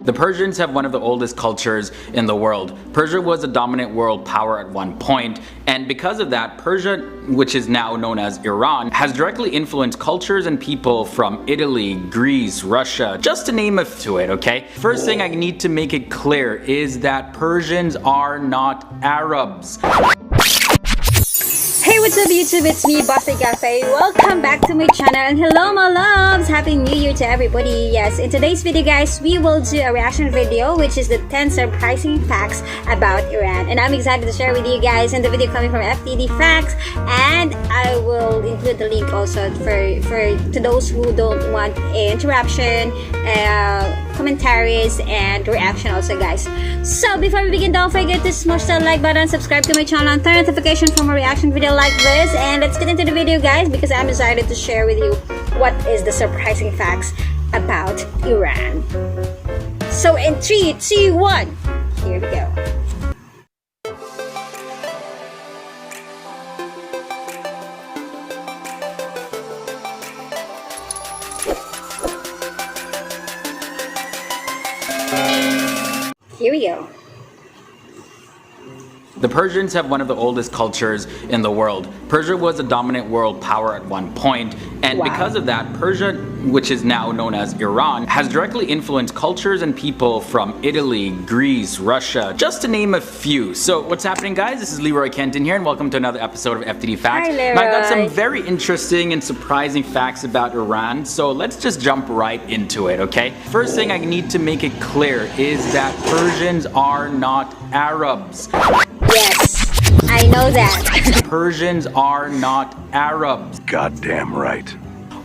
The Persians have one of the oldest cultures in the world. Persia was a dominant world power at one point, and because of that, Persia, which is now known as Iran, has directly influenced cultures and people from Italy, Greece, Russia, just to name a few, okay? First thing I need to make it clear is that Persians are not Arabs. Hey, what's up YouTube? It's me, BOSSBABE CAFÉ. Welcome back to my channel and hello my loves! Happy New Year to everybody. Yes, in today's video guys, we will do a reaction video which is the 10 surprising facts about Iran. And I'm excited to share with you guys in the video coming from FTD Facts, and I will include the link also to those who don't want interruption, commentaries and reaction also guys. So before we begin, don't forget to smash that like button, subscribe to my channel and turn notification for my reaction video like this, and let's get into the video guys because I'm excited to share with you what is the surprising facts about Iran. So in 3, 2, 1, here we go. Here we go. The Persians have one of the oldest cultures in the world. Persia was a dominant world power at one point, and because of that, Persia, which is now known as Iran, has directly influenced cultures and people from Italy, Greece, Russia, just to name a few. So what's happening guys? This is Leroy Kenton here and welcome to another episode of FTD Facts. Hi, Leroy. Now, I got some very interesting and surprising facts about Iran, so let's just jump right into it, okay? First thing I need to make it clear is that Persians are not Arabs. Yes, I know that. Persians are not Arabs. Goddamn right.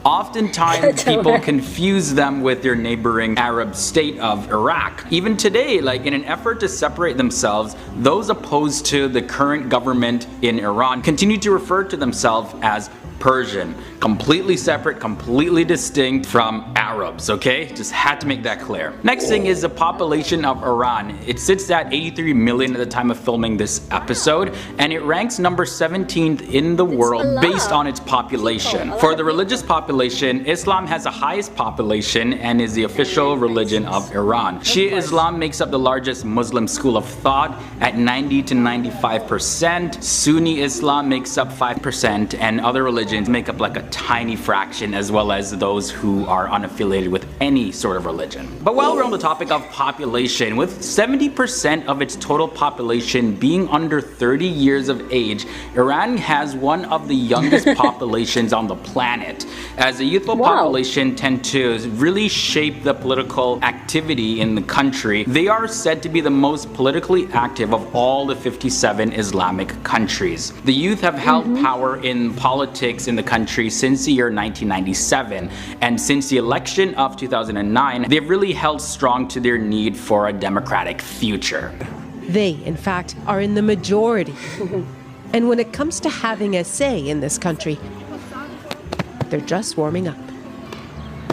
Oftentimes people confuse them with their neighboring Arab state of Iraq. Even today, like in an effort to separate themselves, those opposed to the current government in Iran continue to refer to themselves as Persian. Completely separate, completely distinct from Arabs, okay? Just had to make that clear. Next thing is the population of Iran. It sits at 83 million at the time of filming this episode, and it ranks number 17th in the world based on its population. For the religious population, Islam has the highest population and is the official religion of Iran. Shia Islam makes up the largest Muslim school of thought at 90 to 95%. Sunni Islam makes up 5%, and other religions make up like a tiny fraction, as well as those who are unaffiliated with any sort of religion. But while we're on the topic of population, with 70% of its total population being under 30 years of age, Iran has one of the youngest populations on the planet, as the youthful population tend to really shape the political activity in the country. They are said to be the most politically active of all the 57 Islamic countries. The youth have held power in politics in the country since the year 1997, and since the election of 2009, they've really held strong to their need for a democratic future. They, in fact, are in the majority. And when it comes to having a say in this country, they're just warming up.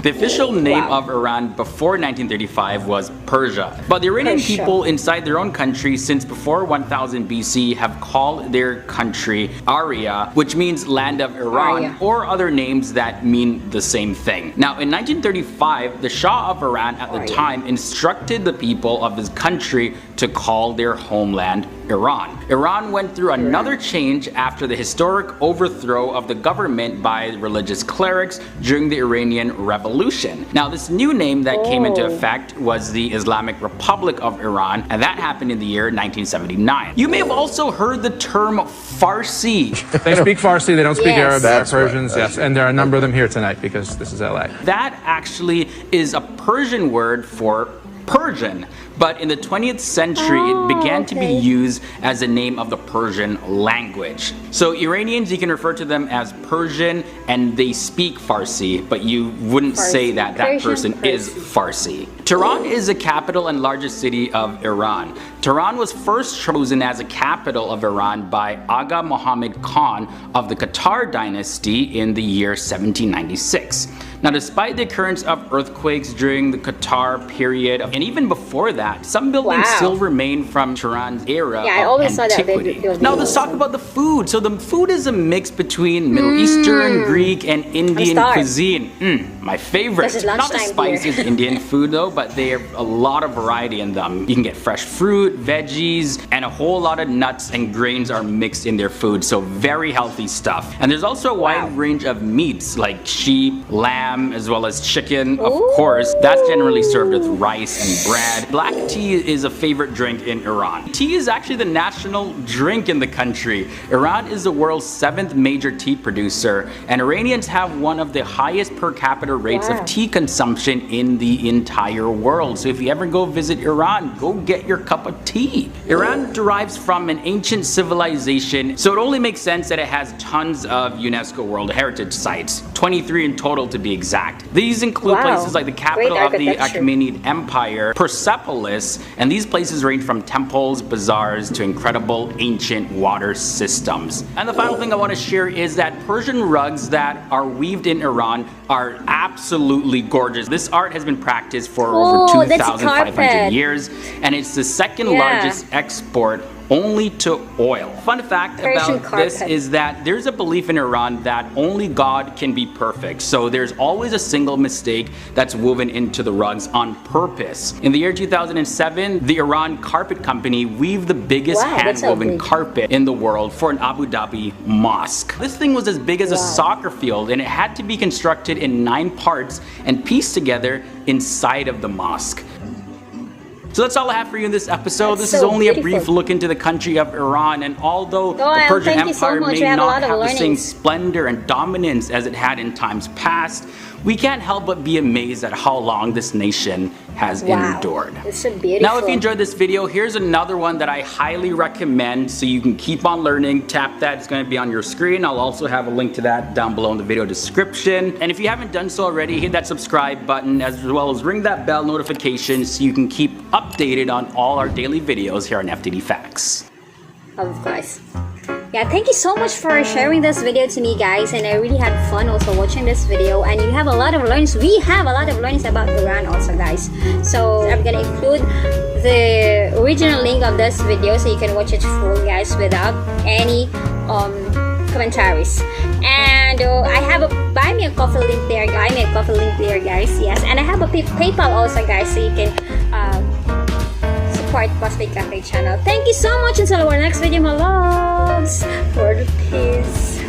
The official name of Iran before 1935 was Persia, but the Iranian people inside their own country since before 1000 BC have called their country Arya, which means land of Iran, or other names that mean the same thing. Now in 1935, the Shah of Iran at the time instructed the people of his country to call their homeland Iran. Iran went through another change after the historic overthrow of the government by religious clerics during the Iranian Revolution. Now this new name that came into effect was the Islamic Republic of Iran, and that happened in the year 1979. You may have also heard the term Farsi. They speak Farsi, they don't speak Arab, they're That's Persians, right. yes, and there are a number of them here tonight because this is LA. That actually is a Persian word for Persian, but in the 20th century it began to be used as a name of the Persian language. So Iranians, you can refer to them as Persian, and they speak Farsi, but you wouldn't say that that person is Farsi. Tehran is the capital and largest city of Iran. Tehran was first chosen as a capital of Iran by Aga Muhammad Khan of the Qatar dynasty in the year 1796. Now, despite the occurrence of earthquakes during the Qatar period, and even before that, some buildings still remain from Tehran's era I of always antiquity. saw that Now, let's talk about the food. So the food is a mix between Middle Eastern, Greek, and Indian cuisine. My favorite. Not the spiciest Indian food though, but they have a lot of variety in them. You can get fresh fruit, veggies, and a whole lot of nuts and grains are mixed in their food. So very healthy stuff. And there's also a wide range of meats like sheep, lamb, as well as chicken. Of course, that's generally served with rice and bread. Black tea is a favorite drink in Iran. Tea is actually the national drink in the country. Iran is the world's 7th major tea producer, and Iranians have one of the highest per capita rates of tea consumption in the entire world. So if you ever go visit Iran, go get your cup of tea. Iran derives from an ancient civilization, so it only makes sense that it has tons of UNESCO World Heritage Sites, 23 in total to be exact. These include places like the capital of the Achaemenid Empire, Persepolis, and these places range from temples, bazaars, to incredible ancient water systems. And the final thing I want to share is that Persian rugs that are weaved in Iran are absolutely gorgeous. This art has been practiced for over 2,500 years, and it's the second largest export only to oil. Fun fact about this is that there's a belief in Iran that only God can be perfect. So there's always a single mistake that's woven into the rugs on purpose. In the year 2007, the Iran Carpet Company weaved the biggest hand-woven carpet in the world for an Abu Dhabi mosque. This thing was as big as a soccer field, and it had to be constructed in 9 parts and pieced together inside of the mosque. So that's all I have for you in this episode. This is only a brief look into the country of Iran, and although the Persian Empire may not have the same splendor and dominance as it had in times past, we can't help but be amazed at how long this nation has endured. It's so beautiful. Now, if you enjoyed this video, here's another one that I highly recommend so you can keep on learning. Tap that, it's going to be on your screen. I'll also have a link to that down below in the video description. And if you haven't done so already, hit that subscribe button as well as ring that bell notification so you can keep updated on all our daily videos here on FTD Facts. Of course. Yeah, thank you so much for sharing this video to me, guys, and I really had fun also watching this video, and you have a lot of learnings. We have a lot of learnings about Iran also, guys. So I'm gonna include the original link of this video so you can watch it full, guys, without any commentaries. And I have a buy me a coffee link there, guys. Yes, and I have a PayPal also, guys, so you can support BOSSBABE Cafe channel. Thank you so much. Until our next video, my loves. World peace.